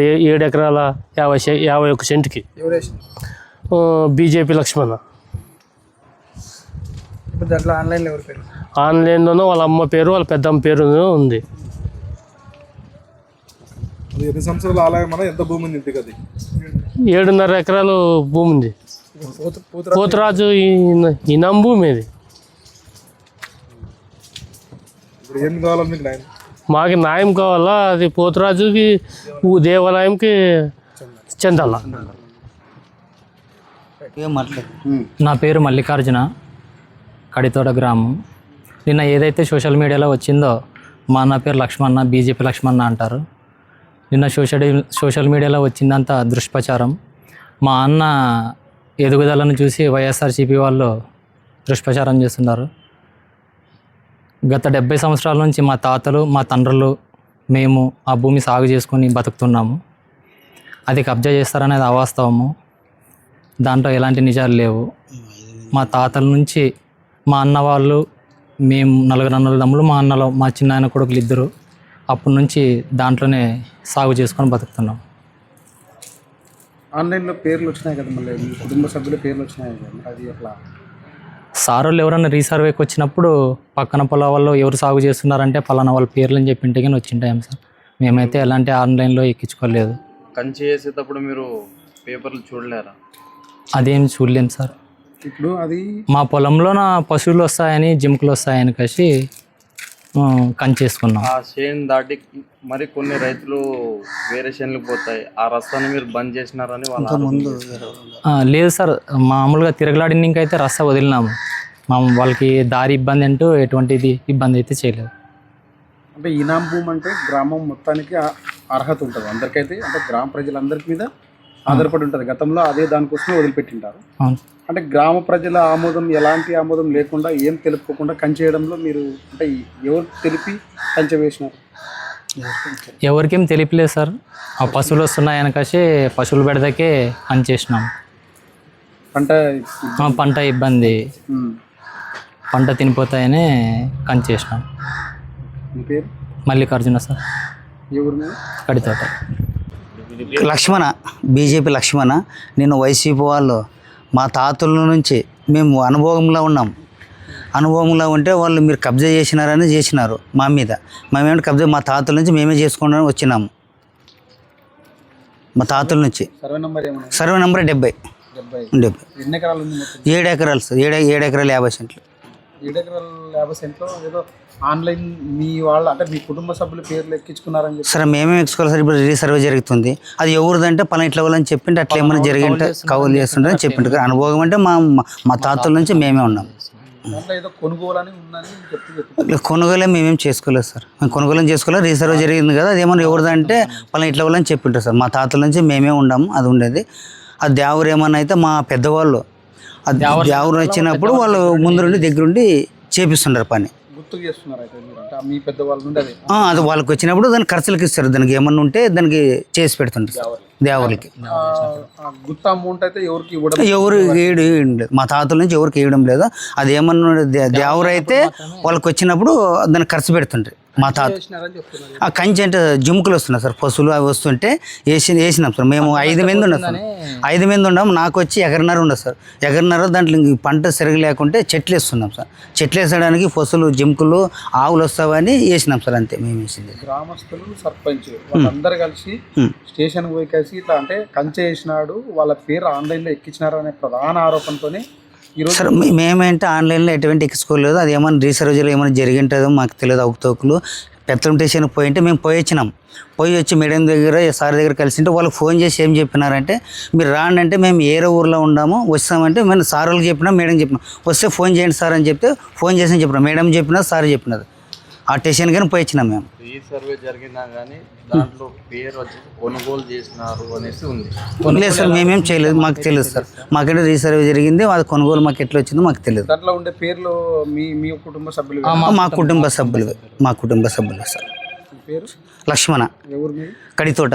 7 ఎకరాల 51 సెంట్కి బీజేపీ లక్ష్మణ. ఆన్లైన్లోనూ వాళ్ళ అమ్మ పేరు వాళ్ళ పెద్దమ్మ పేరు ఉంది. ఎన్ని సంవత్సరాల ఆలయం అన్న ఎంత భూమి ఉంది ఇంటికి? అది 7.5 ఎకరాలు భూమి ఉంది. పోతురాజు ఇనాం భూమి అది. ఇప్పుడు ఏం కావాలి మీకు న్యాయం? మాకు న్యాయం కావాలా, అది పోతురాజుకి దేవాలయంకి చెందాల. నా పేరు మల్లికార్జున, కడితోట గ్రామం. నిన్న ఏదైతే సోషల్ మీడియాలో వచ్చిందో మా అన్న పేరు లక్ష్మణ, బీజేపీ లక్ష్మణ అంటారు. నిన్న సోషల్ మీడియాలో వచ్చిందంతా దుష్ప్రచారం. మా అన్న ఎదుగుదలను చూసి వైఎస్ఆర్సీపీ వాళ్ళు దుష్ప్రచారం చేస్తున్నారు. గత 70 సంవత్సరాల నుంచి మా తాతలు మా తండ్రులు మేము ఆ భూమి సాగు చేసుకొని బతుకుతున్నాము. అది కబ్జా చేస్తారనేది అవాస్తవము. దాంట్లో ఎలాంటి నిజాలు లేవు. మా తాతల నుంచి మా అన్న వాళ్ళు, మేము 4 అన్నదమ్ములు, మా అన్నలో మా చిన్న ఆయన కొడుకులు 2, అప్పటి నుంచి దాంట్లోనే సాగు చేసుకొని బతుకుతున్నాం. ఆన్లైన్లో పేర్లు వచ్చినాయి కదా, మళ్ళీ మీ కుటుంబ సభ్యుల పేర్లు వచ్చినాయి కదా, అది ఎట్లా? సార్ వాళ్ళు ఎవరైనా రీసర్వేకి వచ్చినప్పుడు పక్కన పొలాల్లో ఎవరు సాగు చేస్తున్నారంటే పలానా వాళ్ళ పేర్లు అని చెప్పి ఇంటికి వచ్చింటాం సార్. మేమైతే ఎలాంటి ఆన్లైన్లో ఎక్కించుకోలేదు. కంచి చేసేటప్పుడు మీరు పేపర్లు చూడలేరా? అదేం చూడలేము సార్. ఇప్పుడు అది మా పొలంలో పశువులు వస్తాయని, జింకలు వస్తాయని కలిసి కంచేసుకున్నాం. ఆ చేను దాటి మరి కొన్ని రైతులు వేరే చేనులకు పోతాయి. ఆ రస్తాన్ని మీరు బంద్ చేసినారని లేదు సార్, మామూలుగా తిరగలాడినికైతే అయితే రస్తా వదిలినాము. వాళ్ళకి దారి ఇబ్బంది అంటూ ఎటువంటిది ఇబ్బంది అయితే చేయలేదు. అంటే ఇనాం భూమి అంటే గ్రామం మొత్తానికి అర్హత ఉంటుంది అందరికైతే, అంటే గ్రామ ప్రజలందరి మీద ఆధారపడి ఉంటుంది. గతంలో అదే దానికోసమే వదిలిపెట్టింటారు. అంటే గ్రామ ప్రజల ఆమోదం, ఎలాంటి ఆమోదం లేకుండా, ఏం తెలుపుకోకుండా కంచేయడంలో మీరు అంటే ఎవరు తెలిపి కంచె వేసినారు? ఎవరికేం తెలియలేదు సార్. ఆ పశువులు వస్తున్నాయని కాసి పశువులు పెడదాకే కంచేసినాం. పంట ఇబ్బంది, పంట తినిపోతాయని కంచేసినాం. మీ పేరు? మల్లికార్జున సార్, కడితోట. లక్ష్మణ, బీజేపీ లక్ష్మణ. నేను వైసీపీ వాళ్ళు మా తాతల నుంచి మేము అనుభవంలో ఉన్నాం. అనుభవంలో ఉంటే వాళ్ళు మీరు కబ్జా చేసినారని చేసినారు మా మీద. మేమేంటి కబ్జా మా తాతల నుంచి మేమే చేసుకుంటామని వచ్చినాము. మా తాతల నుంచి సర్వే నెంబర్ 70. 7 ఎకరాలు సార్. 7 ఎకరాలు 50 సెంట్లు. 7 ఎకరాల 50 సెంట్లో ఏదో ఆన్లైన్ మీ వాళ్ళు అంటే మీ కుటుంబ సభ్యుల పేర్లు ఎక్కించుకున్నారని చెప్పి సరే మేమే ఎక్కించుకోవాలి సార్. ఇప్పుడు రీసర్వే జరుగుతుంది. అది ఎవరిదంటే పలానా ఇట్లా వాళ్ళని చెప్పింటే అట్లా ఏమైనా జరిగింటే కౌలు చేస్తుంటే చెప్పింటారు. అనుభవం అంటే మా తాతల నుంచి మేమే ఉన్నాం. ఏదో కొనుగోలు అని ఉందని కొనుగోలే మేమేం చేసుకోలేదు సార్. మేము కొనుగోలు చేసుకోలేదు. రీసర్వే జరిగింది కదా, అది ఏమన్నా ఎవరిదంటే పలానా ఇట్లా వాళ్ళని చెప్పింటారు సార్. మా తాతల నుంచి మేమే ఉన్నాము. అది ఉండేది. ఆ దేవరు ఏమన్నా అయితే మా పెద్దవాళ్ళు ఆ దేవరు వచ్చినప్పుడు వాళ్ళు ముందు దగ్గరుండి చేపిస్తుంటారు పని. మీ పెద్దవాళ్ళ నుండి అది వాళ్ళకి వచ్చినప్పుడు దానికి ఖర్చులకు ఇస్తారు. దానికి ఏమన్నా ఉంటే దానికి చేసి పెడుతుంటారు దేవరికి. గుత్త అమౌంట్ అయితే ఎవరు వేయడం లేదు. మా తాతల నుంచి ఎవరికి వేయడం లేదు. అది ఏమన్నా దేవరు అయితే వాళ్ళకి వచ్చినప్పుడు దానికి ఖర్చు పెడుతుంటారు. మా తాత ఆ కంచి అంటే జుమ్ముకులు వస్తున్నాయి సార్, పశువులు అవి వస్తుంటే వేసినాం సార్. మేము 5 మంది ఉన్నాం సార్. 5 మంది ఉన్నాం. నాకు వచ్చి 1.5 ఎకరం ఉండదు సార్. 1.5 ఎకరం దాంట్లో పంట సరిగా లేకుంటే చెట్లు వేస్తున్నాం సార్. చెట్లు వేసడానికి పశువులు, జింకులు, ఆవులు వస్తావని వేసినాం సార్. అంతే మేము వేసింది. గ్రామస్తులు, సర్పంచ్ వాళ్ళందరూ కలిసి స్టేషన్ పోయి కలిసి ఇట్లా అంటే కంచె వేసినాడు, వాళ్ళ పేరు ఆన్లైన్లో ఎక్కించినారు అనే ప్రధాన ఆరోపణతోనే సార్ మేమేంటే ఆన్లైన్లో ఎటువంటి ఎక్కించుకోలేదు. అది ఏమైనా రీసర్వేలో ఏమైనా జరిగింటుందో మాకు తెలియదు. అవతోకులు పెత్తనం స్టేషన్కి పోయింటే మేము పోయి వచ్చినాం. పోయి వచ్చి మేడం దగ్గర సార్ దగ్గర కలిసింటే వాళ్ళకి ఫోన్ చేసి ఏం చెప్పినారంటే మీరు రాండి అంటే మేము ఏరే ఊర్లో ఉన్నాము వస్తామంటే మేము సార్ వాళ్ళకి చెప్పినా మేడం చెప్పినా వస్తే ఫోన్ చేయండి సార్ అని చెప్తే ఫోన్ చేసి చెప్పినా మేడం చెప్పినా సార్ చెప్పినది. ఆ స్టేషన్ కానీ పోయి వచ్చినాం మేము. రీసర్వే జరిగినా కానీ దాంట్లో పేరు వచ్చి కొనుగోలు చేసినారు అనేసి ఉంది. లేదు సార్, మేమేం చేయలేదు. మాకు తెలియదు సార్. మాకంటే రీసర్వే జరిగింది. అది కొనుగోలు మాకు ఎట్లా వచ్చిందో మాకు తెలియదు. దాంట్లో ఉండే పేర్లు మీ కుటుంబ సభ్యులు? మా కుటుంబ సభ్యులు. మా కుటుంబ సభ్యులు సార్. పేరు లక్ష్మణ, కడితోట.